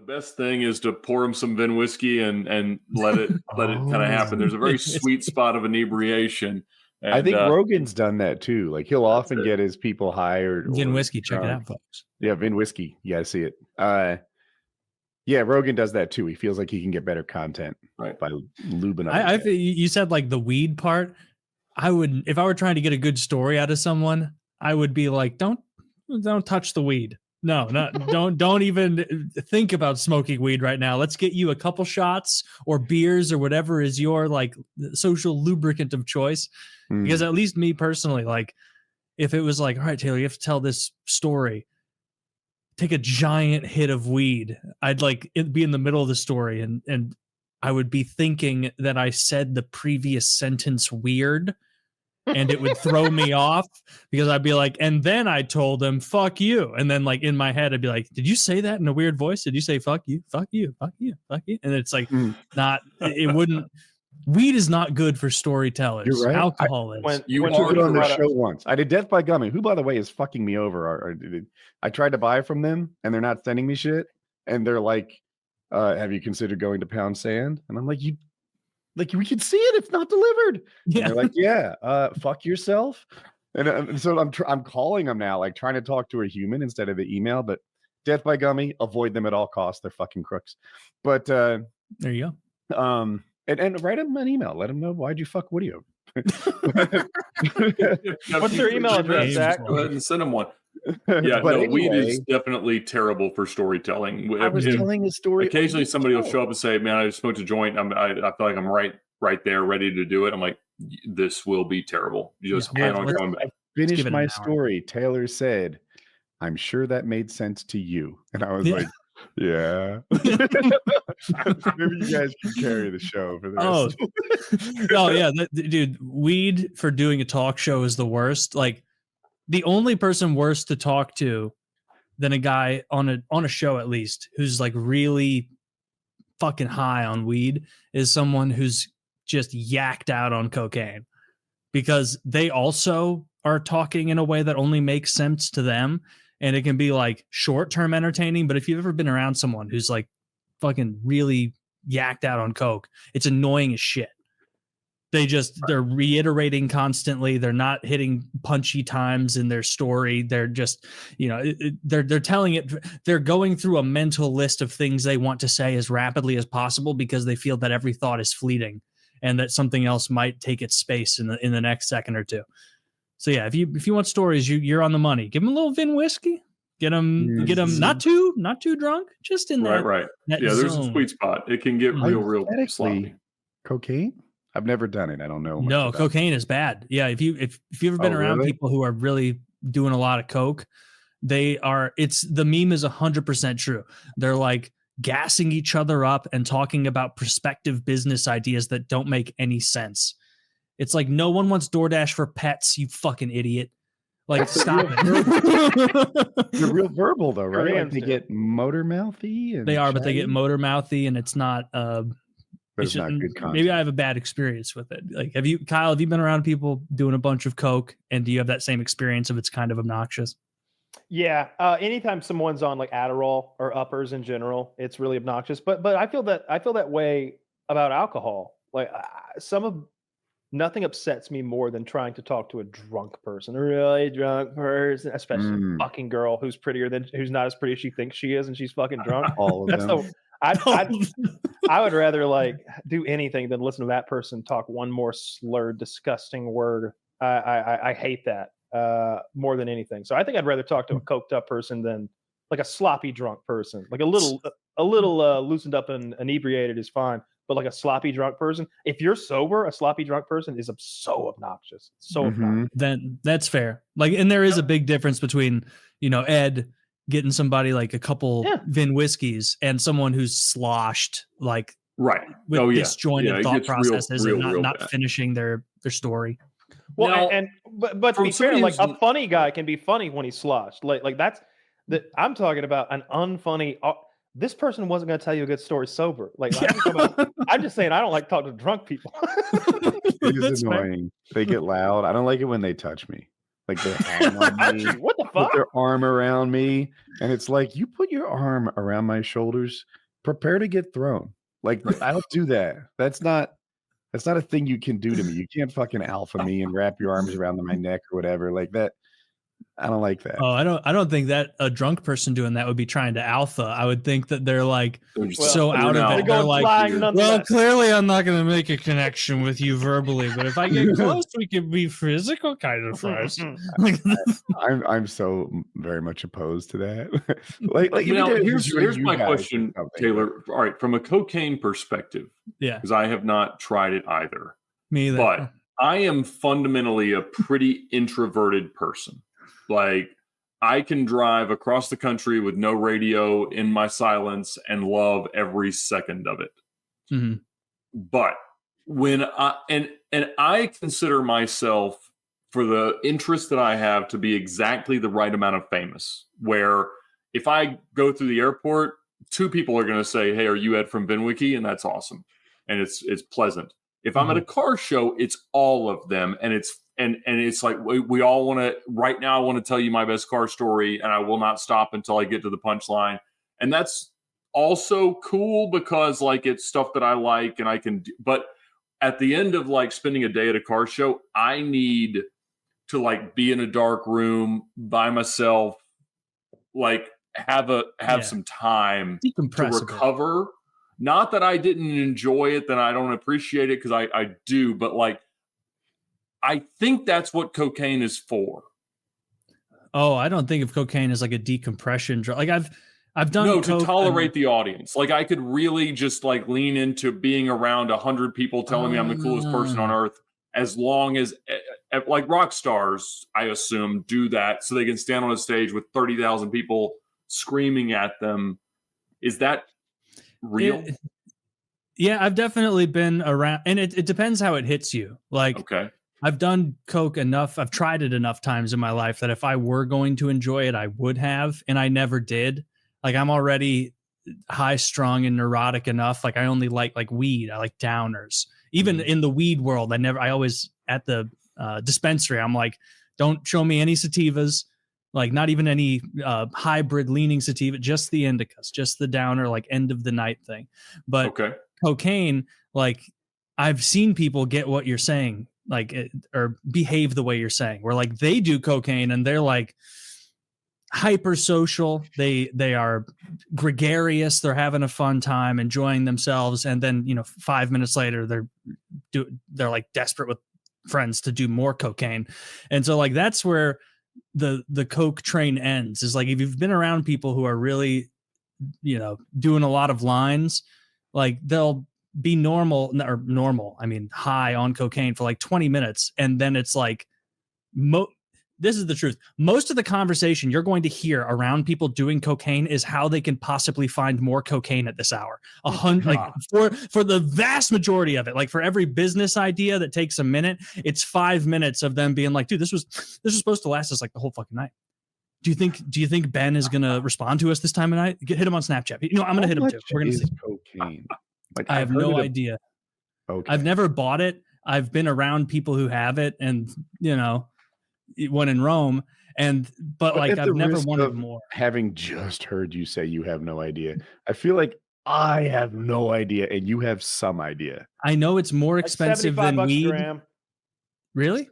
best thing is to pour him some VINwiki and let it kind of happen. There's a very sweet spot of inebriation. And, I think Rogan's done that too. Like he'll often get his people hired. VINwiki, check it out, folks. Yeah, VINwiki. You gotta see it. Yeah, Rogan does that too. He feels like he can get better content by lubing up. You said like the weed part. I would, if I were trying to get a good story out of someone, I would be like, don't touch the weed. No, don't even think about smoking weed right now. Let's get you a couple shots or beers or whatever is your like social lubricant of choice. Because at least me personally, like if it was like, all right, Taylor, you have to tell this story, take a giant hit of weed. I'd like it be in the middle of the story and I would be thinking that I said the previous sentence weird. And it would throw me off because I'd be like, and then I told him, fuck you. And then like in my head, I'd be like, did you say that in a weird voice? Did you say, fuck you, fuck you, fuck you, fuck you? And it's like, it wouldn't, weed is not good for storytellers. You're right. Alcohol is. You took it on the show once. I did Death by Gummy, who by the way is fucking me over. I tried to buy from them and they're not sending me shit. And they're like, have you considered going to Pound Sand? And I'm like, we can see it. It's not delivered. Yeah. They're like, yeah, fuck yourself. And so I'm calling them now, like trying to talk to a human instead of the email. But Death by Gummy, avoid them at all costs. They're fucking crooks. But there you go. And write them an email. Let them know why'd you fuck Woody over. What's their email address, Zach? Go ahead and send them one. Yeah, but anyway, weed is definitely terrible for storytelling. I was telling a story. Occasionally, somebody will show up and say, "Man, I just smoked a joint. I feel like I'm right there, ready to do it." I'm like, "This will be terrible." You just plan on going back. Finish my story. Taylor said, "I'm sure that made sense to you," and I was like, "Yeah." Maybe you guys can carry the show for the rest. Oh yeah, dude. Weed for doing a talk show is the worst. Like. The only person worse to talk to than a guy on a show, at least, who's like really fucking high on weed is someone who's just yacked out on cocaine, because they also are talking in a way that only makes sense to them. And it can be like short-term entertaining. But if you've ever been around someone who's like fucking really yacked out on coke, it's annoying as shit. They're reiterating constantly. They're not hitting punchy times in their story. They're just, they're telling it. They're going through a mental list of things they want to say as rapidly as possible because they feel that every thought is fleeting and that something else might take its space in the next second or two. So yeah, if you want stories, you're on the money. Give them a little VINwiki. Get them not too drunk, just in that. Right. That yeah, there's zone. a sweet spot. It can get real sloppy. Cocaine. I've never done it. I don't know. No, cocaine is bad. Yeah, if you've ever been around people who are really doing a lot of coke, the meme is 100% true. They're like gassing each other up and talking about prospective business ideas that don't make any sense. It's like no one wants DoorDash for pets, you fucking idiot. Like stop it. They're real verbal though, right? Like they get motor mouthy. They are, but they get motor mouthy, and it's not. It's not good content. Maybe I have a bad experience with it. Like, Kyle, have you been around people doing a bunch of coke, and do you have that same experience of it's kind of obnoxious? Yeah. Anytime someone's on like Adderall or uppers in general, it's really obnoxious. But I feel that way about alcohol. Like nothing upsets me more than trying to talk to a drunk person, a really drunk person, especially a fucking girl who's not as pretty as she thinks she is, and she's fucking drunk. All of them. I would rather like do anything than listen to that person talk one more slurred, disgusting word. I hate that more than anything. So I think I'd rather talk to a coked up person than like a sloppy drunk person. Like a little loosened up and inebriated is fine, but like a sloppy drunk person, if you're sober, a sloppy drunk person is so obnoxious. So obnoxious. Then that's fair. Like, and there is a big difference between Ed getting somebody like a couple VINwikis and someone who's sloshed like with disjointed thought processes and not finishing their story. Well, but to be fair, like a funny guy can be funny when he's sloshed. Like that's I'm talking about an unfunny. This person wasn't going to tell you a good story sober. Like I'm just saying I don't like talking to drunk people. It is annoying. They get loud. I don't like it when they touch me. like their arm on me. What the Put fuck? their arm around me, and it's like, you put your arm around my shoulders, prepare to get thrown. Like, I'll do that. That's not a thing you can do to me. You can't fucking alpha me and wrap your arms around my neck or whatever. Like that. I don't like that. Oh, I don't think that a drunk person doing that would be trying to alpha. I would think that they're like so out of it. They're like, well, clearly I'm not going to make a connection with you verbally, but if I get close, we can be physical kind of first. I'm so very much opposed to that. like now, here's my question, Taylor. All right, from a cocaine perspective, because I have not tried it either. Me either. But I am fundamentally a pretty introverted person. Like, I can drive across the country with no radio in my silence and love every second of it. Mm-hmm. But when I consider myself, for the interest that I have, to be exactly the right amount of famous, where if I go through the airport, 2 people are going to say, "Hey, are you Ed from VINwiki?" And that's awesome. And it's pleasant. If I'm at a car show, it's all of them. And it's like, we all want to, right now, I want to tell you my best car story, and I will not stop until I get to the punchline. And that's also cool because, like, it's stuff that I like and I can do. But at the end of, like, spending a day at a car show, I need to, like, be in a dark room by myself, like, have some time to recover. Not that I didn't enjoy it, that I don't appreciate it, because I do, but, like, I think that's what cocaine is for. Oh, I don't think of cocaine as like a decompression drug. Like I've done to tolerate the audience. Like, I could really just, like, lean into being around 100 people telling me I'm the coolest person on earth, as long as, like, rock stars, I assume, do that so they can stand on a stage with 30,000 people screaming at them. Is that real? Yeah, I've definitely been around, and it depends how it hits you. Like, okay, I've done coke enough. I've tried it enough times in my life that if I were going to enjoy it, I would have, and I never did. Like, I'm already high strung and neurotic enough. Like, I only like weed. I like downers. Even in the weed world, I always at the dispensary, I'm like, don't show me any sativas. Like, not even any hybrid leaning sativa, just the indicas, just the downer, like, end of the night thing. But cocaine, like, I've seen people get what you're saying, like, or behave the way you're saying, where, like, they do cocaine and they're, like, hyper social. They are gregarious. They're having a fun time, enjoying themselves. And then, 5 minutes later, they're like desperate with friends to do more cocaine. And so, like, that's where the coke train ends, is like, if you've been around people who are really, doing a lot of lines, like, they'll be high on cocaine for like 20 minutes. And then it's like, this is the truth. Most of the conversation you're going to hear around people doing cocaine is how they can possibly find more cocaine at this hour. For the vast majority of it, like, for every business idea that takes a minute, it's 5 minutes of them being like, dude, this was supposed to last us like the whole fucking night. Do you think Ben is going to respond to us this time of night? Hit him on Snapchat. I'm going to hit him too. We're going to see cocaine. Like, I have no idea. Okay. I've never bought it. I've been around people who have it, and when in Rome, but like, I've never wanted more. Having just heard you say you have no idea, I feel like I have no idea, and you have some idea. I know it's more expensive than weed. Really?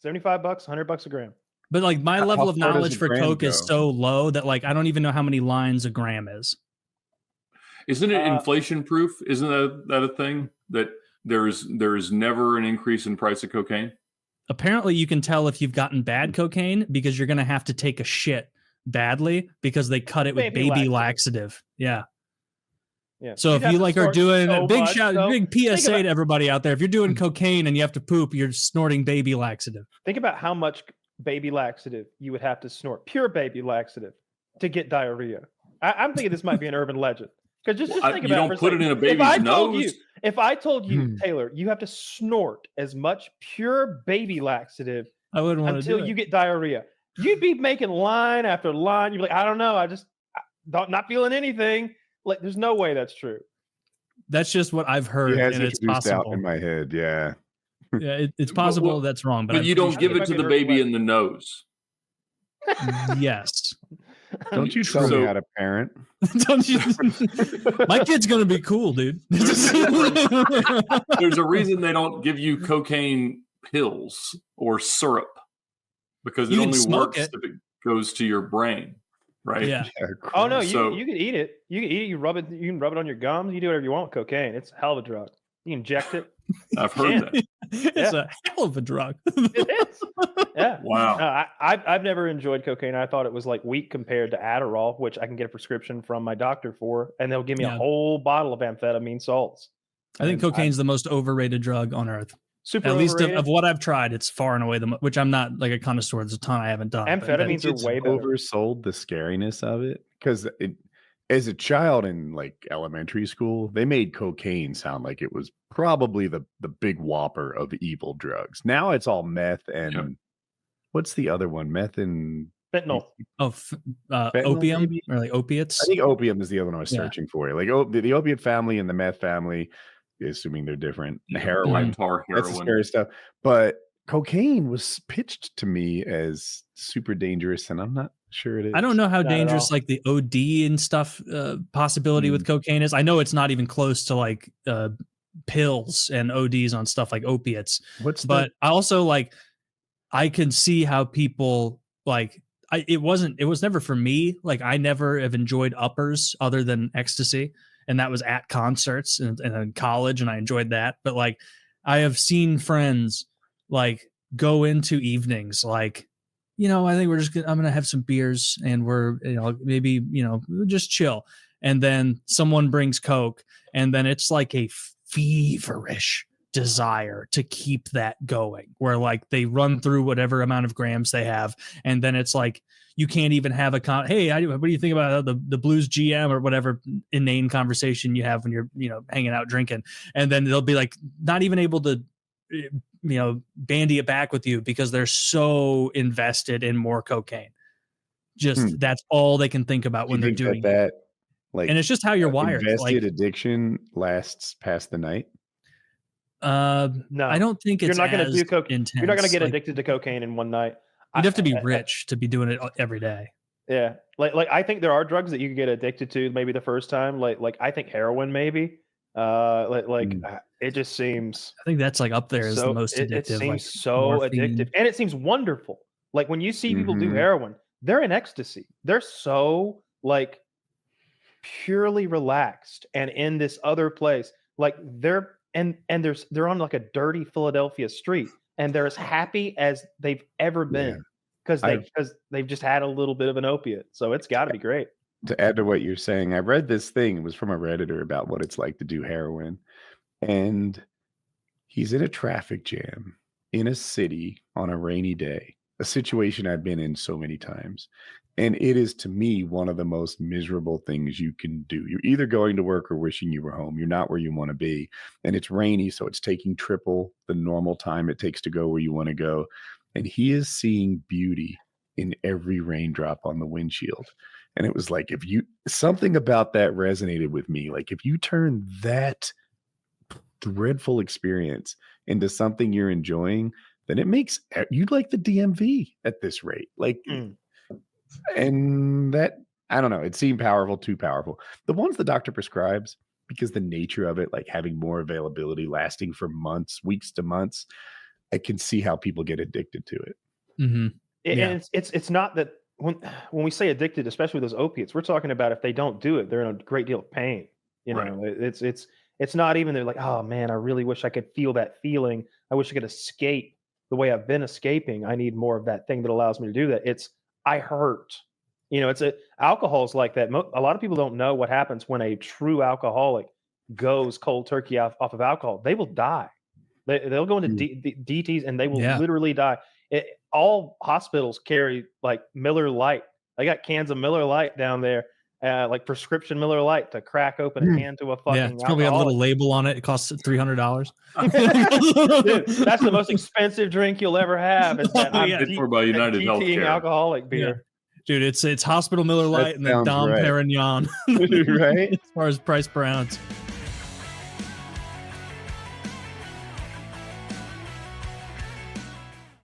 $75, $100 a gram. But, like, my level of knowledge for coke is so low that, like, I don't even know how many lines a gram is. Isn't it inflation proof? Isn't that a thing, that there is never an increase in price of cocaine? Apparently, you can tell if you've gotten bad cocaine because you're going to have to take a shit badly because they cut it with baby laxative. Yeah. So if you are doing big PSA to everybody out there, if you're doing cocaine and you have to poop, you're snorting baby laxative. Think about how much baby laxative you would have to snort, pure baby laxative, to get diarrhea. I'm thinking this might be an urban legend. Because just think about it. You don't put it in a baby's nose. If I told you, Taylor, you have to snort as much pure baby laxative I wouldn't want until you get diarrhea, you'd be making line after line. You'd be like, I don't know. I'm not feeling anything. Like, there's no way that's true. That's just what I've heard, and it's possible. Out in my head, yeah. Yeah, it's possible Well, that's wrong, but But I'm you pretty don't give sure it to it the might be baby very in the nose. yes. Don't you tell me So- how to parent. Don't you? My kid's gonna be cool, dude. There's a reason they don't give you cocaine pills or syrup because it You can only smoke works it. if it goes to your brain, right? Yeah. Oh no, So- you can eat it. You can eat it. You rub it. You can rub it on your gums. You do whatever you want with cocaine. It's a hell of a drug. You inject it. I've heard that. It's a hell of a drug. It is. Yeah. Wow. No, I've never enjoyed cocaine. I thought it was like weak compared to Adderall, which I can get a prescription from my doctor for, and they'll give me a Yeah. whole bottle of amphetamine salts. I think And cocaine's the most overrated drug on earth. super At least overrated. of what I've tried, it's far and away which I'm not like a connoisseur. There's a ton I haven't done. but Amphetamines it's- are way better. Oversold the scariness of it because as a child in like elementary school, they made cocaine sound like it was probably the big whopper of evil drugs. Now it's all meth and Yep. what's the other one? Meth and Fentanyl. Fentanyl, opium maybe? or like opiates. I think opium is the other one I was Yeah. searching for. Like the opiate family and the meth family, assuming they're different. Heroin, Black tar that's the heroin. scary stuff. But cocaine was pitched to me as super dangerous, and I'm not sure it is. I don't know how Not at dangerous all. like the OD and stuff possibility with cocaine is. I know it's not even close to like pills and ODs on stuff like opiates. What's But I also like I can see how people like it was never for me. Like I never have enjoyed uppers other than ecstasy, and that was at concerts and in college, and I enjoyed that. But like I have seen friends like go into evenings like, I think I'm gonna have some beers and we're maybe we'll just chill, and then someone brings Coke, and then it's like a feverish desire to keep that going where like they run through whatever amount of grams they have, and then it's like you can't even have hey, what do you think about the Blues GM or whatever inane conversation you have when you're hanging out drinking, and then they'll be like not even able to bandy it back with you because they're so invested in more cocaine. Just that's all they can think about when they're doing that like, and it's just how you're wired. invested Like, addiction lasts past the night. No, I don't think you're it's not going to as do coke. intense. You're not going to get Like, addicted to cocaine in one night. You'd have to be I- rich to be doing it every day. Yeah, like I think there are drugs that you can get addicted to maybe the first time. Like I think heroin maybe. It just seems I think that's like up there as the most addictive. It seems like so morphine. addictive, and it seems wonderful. Like when you see people do Mhm. heroin, they're in ecstasy. They're so like purely relaxed and in this other place. Like they're on like a dirty Philadelphia street, and they're as happy as they've ever been because they've just had a little bit of an opiate. So it's got to be great. To add to what you're saying, I read this thing. It was from a Redditor about what it's like to do heroin. And he's in a traffic jam in a city on a rainy day, a situation I've been in so many times. And it is, to me, one of the most miserable things you can do. You're either going to work or wishing you were home. You're not where you want to be. And it's rainy, so it's taking triple the normal time it takes to go where you want to go. And he is seeing beauty in every raindrop on the windshield. And it was like, something about that resonated with me. Like if you turn that dreadful experience into something you're enjoying, then it makes you like the DMV at this rate. Like, and that, I don't know, it seemed powerful, too powerful. The ones the doctor prescribes, because the nature of it, like having more availability, lasting for months, weeks to months, I can see how people get addicted to it. Mm-hmm. And it's not that when we say addicted, especially those opiates, we're talking about if they don't do it, they're in a great deal of pain. It's not even they're like, oh man, I really wish I could feel that feeling. I wish I could escape the way I've been escaping. I need more of that thing that allows me to do that. It's I hurt. Alcohol's like that. A lot of people don't know what happens when a true alcoholic goes cold turkey off of alcohol. They will die. They'll go into DTs and they will literally die. All hospitals carry like Miller Lite. They got cans of Miller Lite down there, like prescription Miller Lite to crack open a can to a fucking. Yeah, it's probably got a little label on it. It costs $300. Dude, that's the most expensive drink you'll ever have. Is that Paid for by United Healthcare. Alcoholic beer. Yeah. Dude, it's Hospital Miller Lite and then sounds Dom right. Perignon, Right? as far as price per ounce.